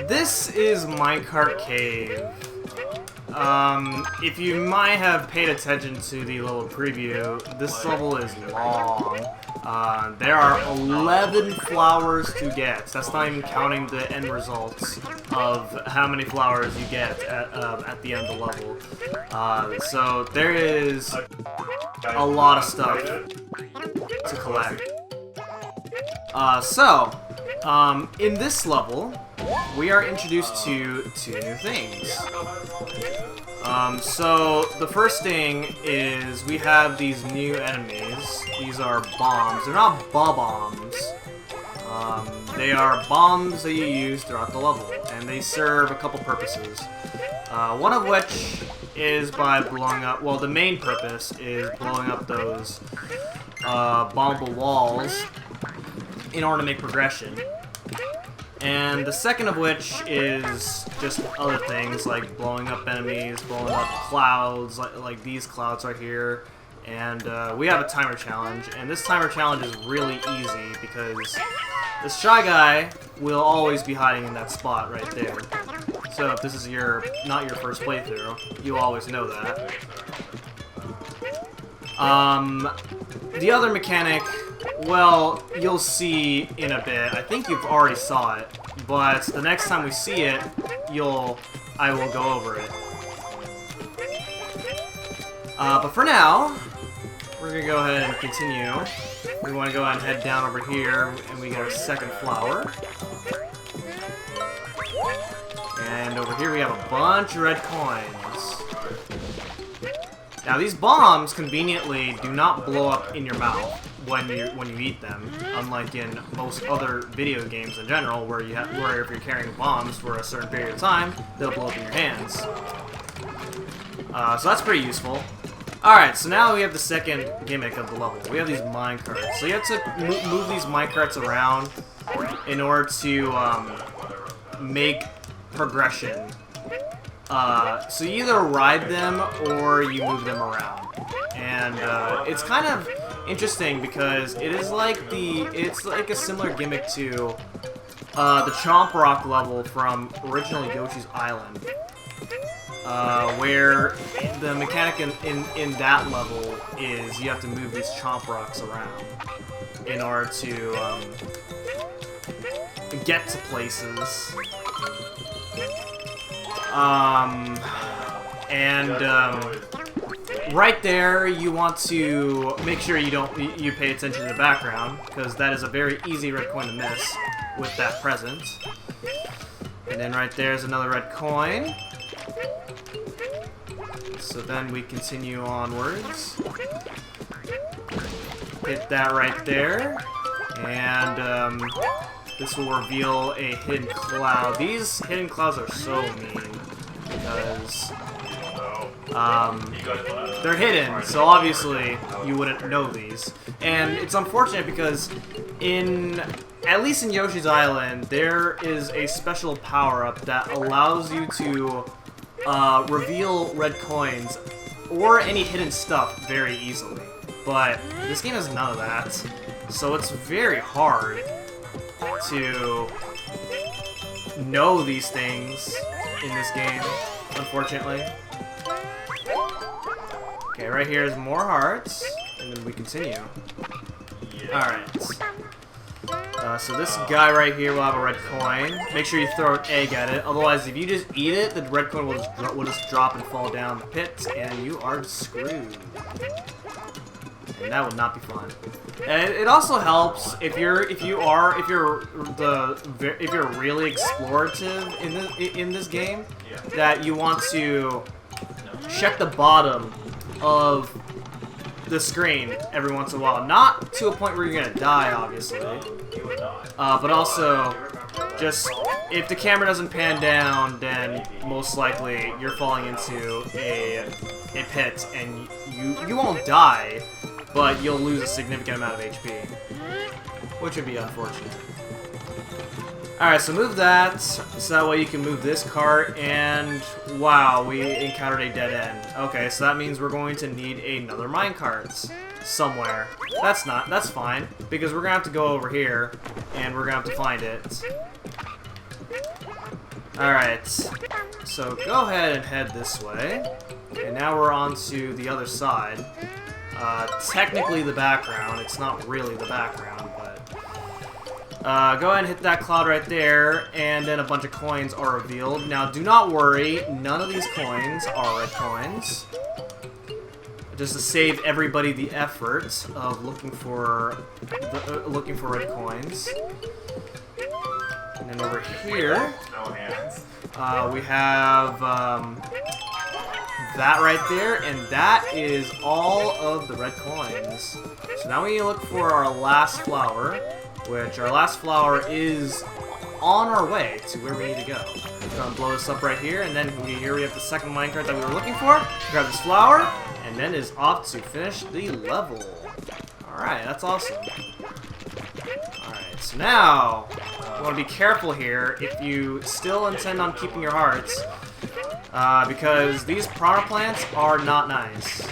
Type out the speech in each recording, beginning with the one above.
This is Minecart Cave. If you might have paid attention to the little preview, this level is long. There are 11 flowers to get. That's not even counting the end results of how many flowers you get at the end of the level. So there is a lot of stuff to collect. In this level, we are introduced to two new things. So the first thing is we have these new enemies. These are bombs. They're not bombs. They are bombs that you use throughout the level, and they serve a couple purposes. One of which is by blowing up, well, the main purpose is blowing up those bombable walls in order to make progression. And the second of which is just other things like blowing up enemies, blowing up clouds, like these clouds right here. And we have a timer challenge, and this timer challenge is really easy because this Shy Guy will always be hiding in that spot right there. So if this is not your first playthrough, you always know that. The other mechanic, well, you'll see in a bit. I think you've already saw it, but the next time we see it, I will go over it. But for now, we're gonna go ahead and continue. We want to go ahead and head down over here, and we get our second flower. And over here we have a bunch of red coins. Now these bombs conveniently do not blow up in your mouth when you eat them, unlike in most other video games in general, where if you're carrying bombs for a certain period of time, they'll blow up in your hands. So that's pretty useful. Alright, so now we have the second gimmick of the level. We have these minecarts. So you have to move these minecarts around in order to make progression. So you either ride them or you move them around. And it's kind of interesting because it's like a similar gimmick to the Chomp Rock level from original Yoshi's Island. Where the mechanic in that level is you have to move these Chomp Rocks around in order to get to places. Right there, you want to make sure you pay attention to the background, because that is a very easy red coin to miss with that present. And then right there is another red coin. So then we continue onwards. Hit that right there, and this will reveal a hidden cloud. These hidden clouds are so mean because they're hidden, so obviously you wouldn't know these. And it's unfortunate because at least in Yoshi's Island, there is a special power-up that allows you to reveal red coins or any hidden stuff very easily. But this game has none of that, so it's very hard to know these things in this game, unfortunately. Okay, right here is more hearts, and then we continue. Alright. So this guy right here will have a red coin. Make sure you throw an egg at it, otherwise if you just eat it, the red coin will just drop and fall down the pit, and you are screwed. And that would not be fun. And it also helps if you're really explorative in this game, that you want to check the bottom of the screen every once in a while. Not to a point where you're gonna die, obviously, but also just if the camera doesn't pan down, then most likely you're falling into a pit, and you won't die, but you'll lose a significant amount of HP, which would be unfortunate. Alright, so move that, so that way you can move this cart, and wow, we encountered a dead end. Okay, so that means we're going to need another minecart. somewhere. That's fine, because we're gonna have to go over here, and we're gonna have to find it. Alright, so go ahead and head this way. And now we're on to the other side. Technically the background, it's not really the background, but... go ahead and hit that cloud right there, and then a bunch of coins are revealed. Now, do not worry, none of these coins are red coins. Just to save everybody the effort of looking for red coins. And then over here, we have that right there, and that is all of the red coins. So now we need to look for our last flower, which our last flower is on our way to where we need to go. We're gonna blow this up right here, and then here we have the second minecart that we were looking for. Grab this flower, and then is off to finish the level. Alright, that's awesome. Alright, so now, you want to be careful here if you still intend on keeping your hearts, because these piranha plants are not nice.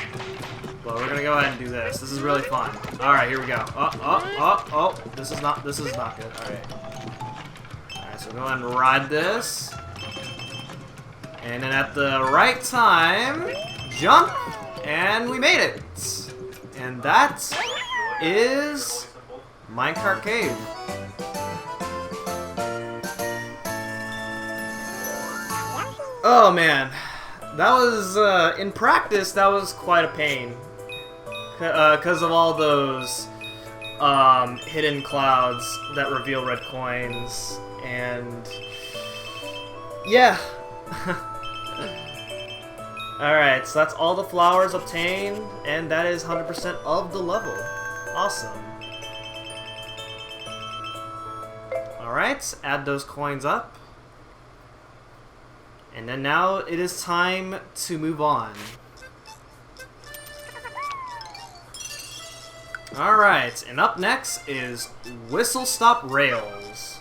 But we're gonna go ahead and do this. This is really fun. Alright, here we go. Oh, this is not good. Alright. Alright, so go ahead and ride this. And then at the right time, jump, and we made it! And that is Minecart Cave. Oh man, that was, in practice, that was quite a pain. Because of all those hidden clouds that reveal red coins, and yeah. Alright, so that's all the flowers obtained, and that is 100% of the level. Awesome. Alright, add those coins up. And then now it is time to move on. Alright, and up next is Whistle Stop Rails.